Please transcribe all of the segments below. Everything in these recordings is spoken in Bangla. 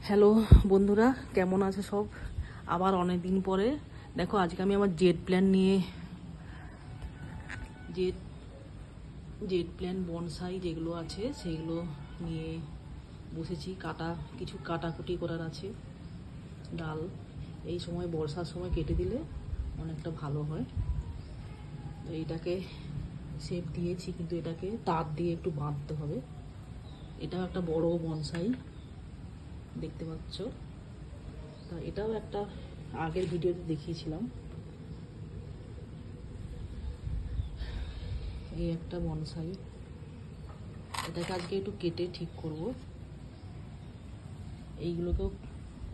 হ্যালো বন্ধুরা, কেমন আছে সব? আবার অনেক দিন পরে দেখো, আজকে আমি আমার জেট প্ল্যান নিয়ে জেট জেট প্ল্যান বনসাই যেগুলো আছে সেগুলো নিয়ে বসেছি। কিছু কাটাকুটি করার আছে। ডাল এই সময় বর্ষার সময় কেটে দিলে অনেকটা ভালো হয়। তো এইটাকে শেপ দিয়েছি, কিন্তু এটাকে তার দিয়ে একটু বাঁধতে হবে। এটাও একটা বড় বনসাই দেখতে পাচ্ছ। তা এটাও একটা আগের ভিডিওতে দেখিয়েছিলাম। এই একটা বনসাই, এটাকে আজকে একটু কেটে ঠিক করব। এইগুলোকেও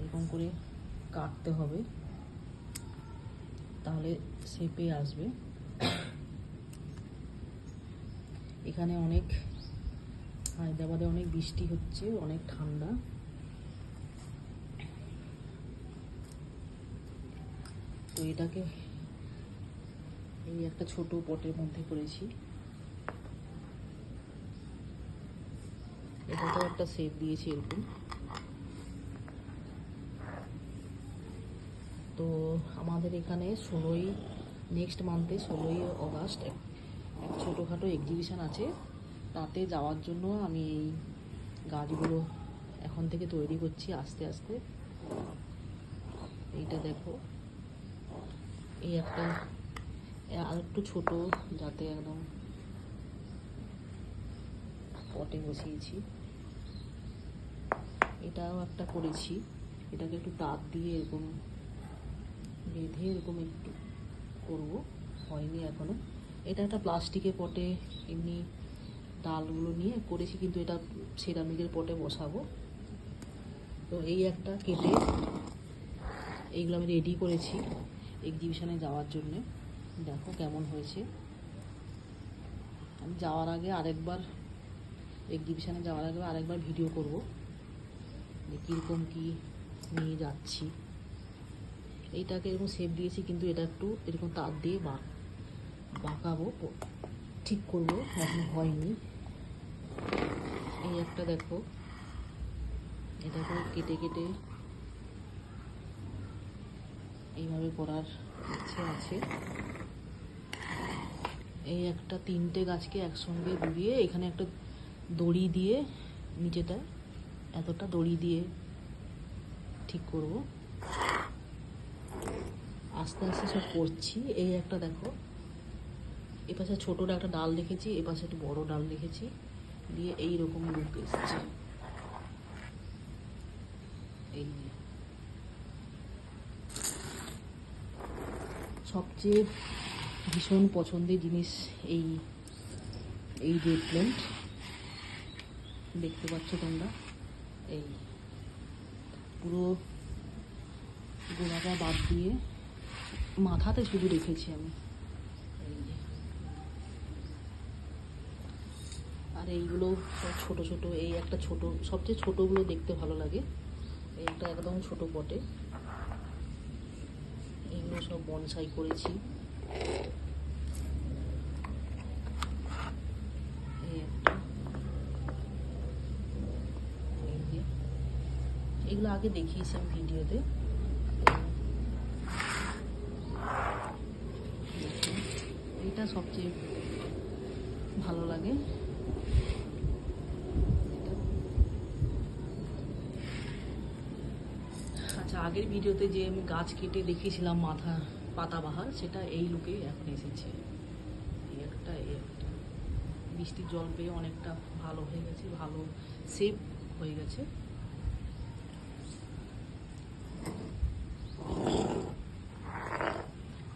এরকম করে কাটতে হবে, তাহলে শেপে আসবে। এখানে অনেক হায়দ্রাবাদে অনেক বৃষ্টি হচ্ছে, অনেক ঠান্ডা। তো এটাকে এই একটা ছোট পটের মধ্যে করেছি। এটাতেও একটা শেপ দিয়েছি এরকম। তো আমাদের এখানে নেক্সট মান্থে 16ই অগাস্ট এক ছোটোখাটো এক্সিবিশান আছে। তাতে যাওয়ার জন্য আমি এই গাছগুলো এখন থেকে তৈরি করছি আস্তে আস্তে। এইটা দেখো, এই একটা আর একটু ছোটো, যাতে একদম পটে বসিয়েছি। এটাও একটা করেছি, এটাকে একটু তার দিয়ে এরকম বেঁধে এরকম একটু করবো, হয়নি এখনো। এটা একটা প্লাস্টিকের পটে এমনি ডালগুলো নিয়ে করেছি, কিন্তু এটা সেরামিকের পটে বসাবো। তো এই একটা কেটে এইগুলো আমি রেডি করেছি এক্সিবিশানে যাওয়ার জন্যে। দেখো কেমন হয়েছে। আমি যাওয়ার আগে এক্সিবিশানে যাওয়ার আগে আরেকবার ভিডিও করব যে কীরকম কী নিয়ে যাচ্ছি। এইটাকে এরকম শেপ দিয়েছি, কিন্তু এটা একটু এরকম তার দিয়ে বাঁকাবো, ঠিক করবো, এখনো হয়নি। এই একটা দেখো, এটাকে কেটে কেটে এইভাবে করার ইচ্ছে আছে। এই একটা 3টে গাছকে একসঙ্গে জড়িয়ে এখানে একটা দড়ি দিয়ে, নিচেটা এতটা দড়ি দিয়ে ঠিক করব। আস্তে আস্তে সব করছি। এই একটা দেখো, এপাশে ছোটোটা একটা ডাল রেখেছি, এপাশে একটা বড় ডাল রেখেছি, দিয়ে এইরকম লুক এসছে। এই সবচেয়ে ভীষণ পছন্দের জিনিস এই জেট প্ল্যান্ট দেখতে পাচ্ছ তোমরা। এই পুরো গোড়াটা বাদ দিয়ে মাথাতে শুধু রেখেছি আমি। এই যে, আর এইগুলো সব ছোটো ছোটো। এই একটা ছোটো, সবচেয়ে ছোটোগুলো দেখতে ভালো লাগে। এই একটা একদম ছোটো পটে এইগুলো সব বনসাই করেছি। এই একটা, এই যে, এগুলো আগে দেখিয়েছি আমি ভিডিওতে। এইটা সবচেয়ে ভালো লাগে। আচ্ছা, আগের ভিডিওতে যে আমি গাছ কেটে দেখিয়েছিলাম মাথা পাতাবাহার, সেটা এই লুকে এখন এসেছে। এই একটা বৃষ্টির জল পেয়ে অনেকটা ভালো হয়ে গেছে, ভালো শেপ হয়ে গেছে।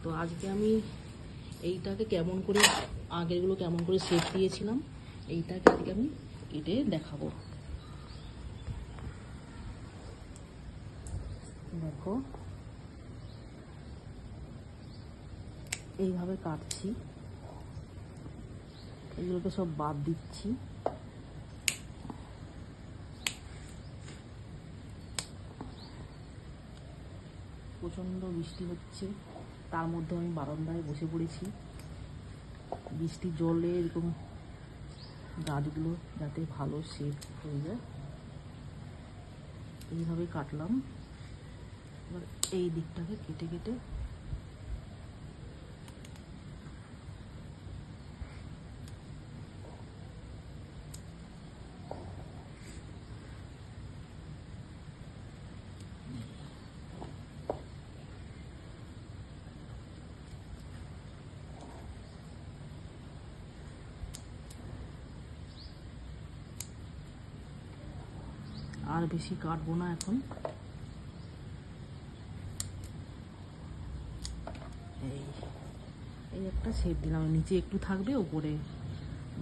তো আজকে আমি এইটাকে আগেরগুলো কেমন করে শেপ দিয়েছিলাম, এইটাকে আজকে আমি কেটে দেখাবো। দেখো, এইভাবে কাটছি, এগুলোকে সব বাদ দিচ্ছি। প্রচণ্ড বৃষ্টি হচ্ছে, তার মধ্যে আমি বারান্দায় বসে পড়েছি। বৃষ্টির জলে এরকম গাছগুলো যাতে ভালো শেপ হয়ে যায়। এইভাবে কাটলাম। এবার এই দিকটাকে কেটে কেটে আর বেশি কাটবো না এখন। এই এই একটা শেপ দিলাম, নিচে একটু থাকবে, উপরে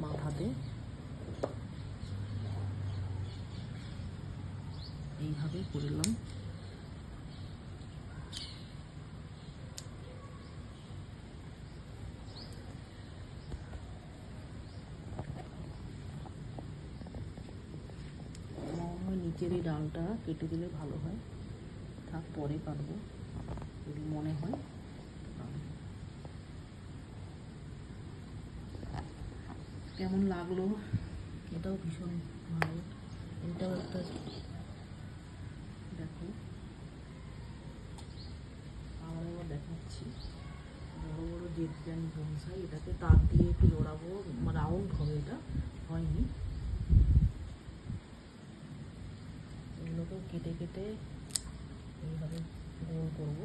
মাথাতে এইভাবে করলাম। নিচের এই ডালটা কেটে দিলে ভালো হয়, থাক পরে কাটবো যদি মনে হয়। কেমন লাগলো? এটাও ভীষণ ভালো, এটাও একটা দেখো। আবার এবার দেখাচ্ছি বড় বড় জেড প্ল্যান বনসাই, এটাকে তার দিয়ে একটু জোড়াবো, রাউন্ড হবে, এটা হয়নি। এগুলোকেও কেটে কেটে এইভাবে গোল করবো।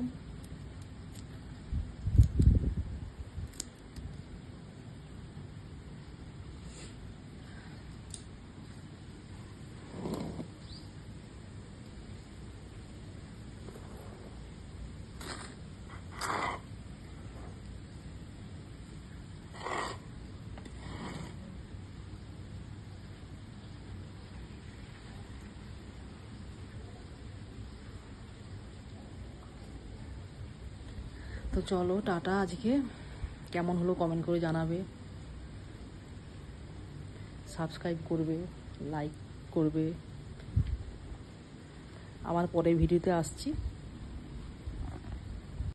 তো চলো টাটা, আজকে কেমন হলো কমেন্ট করে জানাবে, সাবস্ক্রাইব করবে, লাইক করবে। আমার পরের ভিডিওতে আসছি।